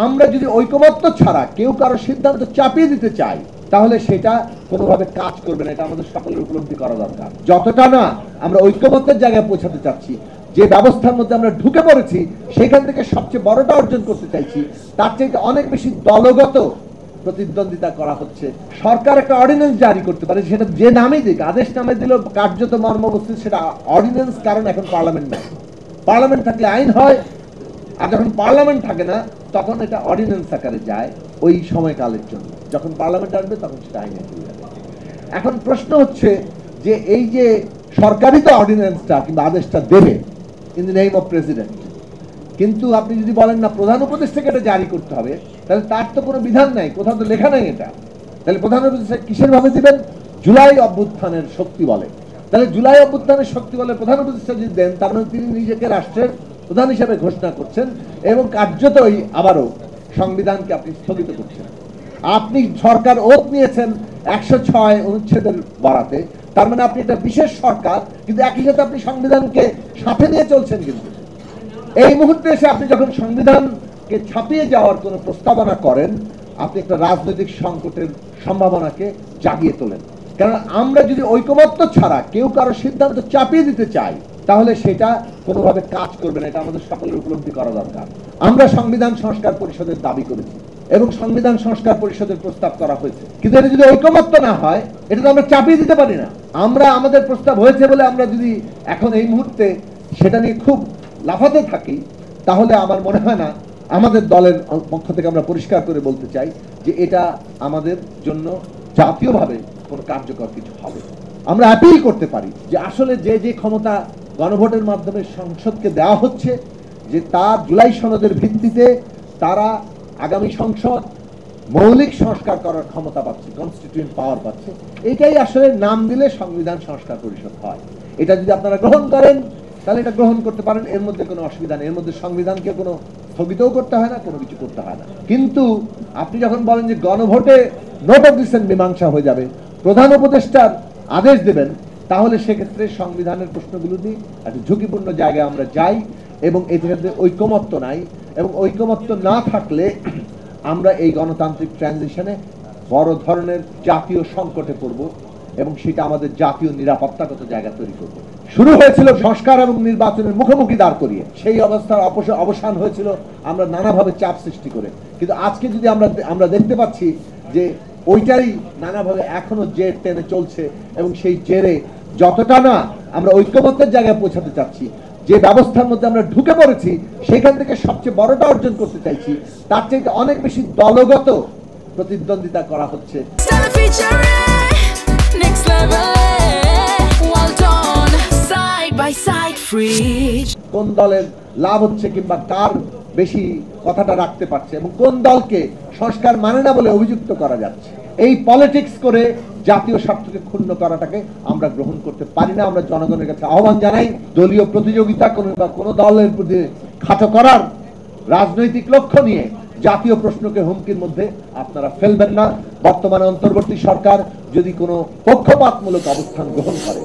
আমরা যদি ঐকমত্য ছাড়া কেউ কারো সিদ্ধান্ত চাপিয়ে দিতে চাই তাহলে সেটা কোনোভাবে কাজ করবে না। এটা আমাদের সকলের উপলব্ধি করা দরকার। যতটা না আমরা ঐকমত্যের জায়গায় পৌঁছাতে চাচ্ছি, যে ব্যবস্থার মধ্যে আমরা ঢুকে পড়েছি সেখান থেকে সবচেয়ে বড়টা অর্জন করতে চাইছি, তার চাইতে অনেক বেশি দলগত প্রতিদ্বন্দ্বিতা করা হচ্ছে। সরকার একটা অর্ডিন্যান্স জারি করতে পারে, সেটা যে নামেই দিক, আদেশ নামে দিল, কার্যত মর্মবস্তু সেটা অর্ডিন্যান্স, কারণ এখন পার্লামেন্ট নাই। পার্লামেন্ট থাকলে আইন হয়, আর যখন পার্লামেন্ট থাকে না তখন এটা অর্ডিন্যান্স আকারে যায় ওই সময়কালের জন্য। যখন পার্লামেন্ট আসবে তখন সেটা আইনে চলে যাবে। এখন প্রশ্ন হচ্ছে যে এই যে সরকারি তো অর্ডিন্যান্সটা কিংবা আদেশটা দেবে in the name of president, কিন্তু আপনি যদি বলেন না প্রধান উপদেষ্টাকে এটা জারি করতে হবে, তাহলে তার তো কোনো বিধান নাই, কোথাও তো লেখা নাই এটা। তাহলে প্রধান উপদেষ্টা কিসের ভাবে দিবেন? জুলাই অভ্যুত্থানের শক্তি বলে। তাহলে জুলাই অভ্যুত্থানের শক্তি বলে প্রধান উপদেষ্টা যদি দেন, তার মানে তিনি নিজেকে রাষ্ট্রের প্রধান হিসেবে ঘোষণা করছেন এবং কার্যতই আবারও সংবিধানকে আপনি স্থগিত করছেন। আপনি সরকার ওত নিয়েছেন 106 অনুচ্ছেদের বরাতে, তার মানে আপনি একটা বিশেষ সরকার, কিন্তু একই সাথে আপনি সংবিধানকে সাথে নিয়ে চলছেন। কিন্তু এই মুহূর্তে এসে আপনি যখন সংবিধানকে ছাপিয়ে যাওয়ার কোনো প্রস্তাবনা করেন, আপনি একটা রাজনৈতিক সংকটের সম্ভাবনাকে জাগিয়ে তোলেন। কারণ আমরা যদি ঐকমত্য ছাড়া কেউ কারো সিদ্ধান্ত চাপিয়ে দিতে চাই তাহলে সেটা কোনোভাবে কাজ করবে না। এটা আমাদের সকলের উপলব্ধি করা দরকার। আমরা সংবিধান সংস্কার পরিষদের দাবি করেছি এবং সংবিধান সংস্কার পরিষদের প্রস্তাব করা হয়েছে, কিন্তু এটা যদি ঐকমত্য না হয় এটা তো আমরা চাপিয়ে দিতে পারি না। আমরা আমাদের প্রস্তাব হয়েছে বলে আমরা যদি এখন এই মুহূর্তে সেটা নিয়ে খুব লাফাতে থাকি, তাহলে আমার মনে হয় না, আমাদের দলের পক্ষ থেকে আমরা পরিষ্কার করে বলতে চাই যে এটা আমাদের জন্য জাতীয়ভাবে কোনো কার্যকর কিছু হবে। আমরা অ্যাপিল করতে পারি যে আসলে যে যে ক্ষমতা গণভোটের মাধ্যমে সংসদকে দেওয়া হচ্ছে, যে তার জুলাই সনদের ভিত্তিতে তারা আগামী সংসদ মৌলিক সংস্কার করার ক্ষমতা পাচ্ছে, কনস্টিটিউয়েন্ট পাওয়ার পাচ্ছে। এটাই আসলে নাম দিলে সংবিধান সংস্কার পরিষদ হয়। এটা যদি আপনারা গ্রহণ করেন তাহলে এটা গ্রহণ করতে পারেন, এর মধ্যে কোনো অসুবিধা নেই। এর মধ্যে সংবিধানকে কোনো স্থগিতও করতে হয় না, কোনো কিছু করতে হয় না। কিন্তু আপনি যখন বলেন যে গণভোটে নোট অফ ডিসেন্ট মীমাংসা হয়ে যাবে, প্রধান উপদেষ্টার আদেশ দেবেন, তাহলে সেক্ষেত্রে সংবিধানের প্রশ্নগুলো নিয়ে একটা ঝুঁকিপূর্ণ জায়গায় আমরা যাই এবং এক্ষেত্রে ঐকমত্য নাই। এবং ঐকমত্য না থাকলে আমরা এই গণতান্ত্রিক ট্রানজিশনে বড় ধরনের জাতীয় সংকটে পড়ব এবং সেটা আমাদের জাতীয় নিরাপত্তাগত জায়গা তৈরি করবে। শুরু হয়েছিল সংস্কার এবং নির্বাচনের মুখোমুখি দাঁড় করিয়ে, সেই অবস্থার অবসান হয়েছিল আমরা নানাভাবে চাপ সৃষ্টি করে। কিন্তু আজকে যদি আমরা দেখতে পাচ্ছি যে ওইটাই নানাভাবে এখনো জের টেনে চলছে এবং সেই জেরে যতটা না আমরা ঐক্যমত্যের জায়গায় পৌঁছাতে চাচ্ছি, যে ব্যবস্থার মধ্যে আমরা ঢুকে পড়েছি সেখান থেকে সবচেয়ে বড়টা অর্জন করতে চাইছি, তার চাইতে অনেক বেশি দলগত প্রতিদ্বন্দ্বিতা করা হচ্ছে। কোন দলের লাভ হচ্ছে কিংবা কার বেশি কথাটা রাখতে পারছে এবং কোন দলকে সংস্কার মানে না বলে অভিযুক্ত করা যাচ্ছে, এই পলিটিক্স করে জাতীয় স্বার্থকে ক্ষুণ্ণ করাটাকে আমরা গ্রহণ করতে পারি না। আমরা জনগণের কাছে আহ্বান জানাই, দলীয় প্রতিযোগিতা কোনো দলের প্রতি খাটো করার রাজনৈতিক লক্ষ্য নিয়ে জাতীয় প্রশ্নকে হুমকির মধ্যে আপনারা ফেলবেন না। বর্তমানে অন্তর্বর্তী সরকার যদি কোনো পক্ষপাতমূলক অবস্থান গ্রহণ করে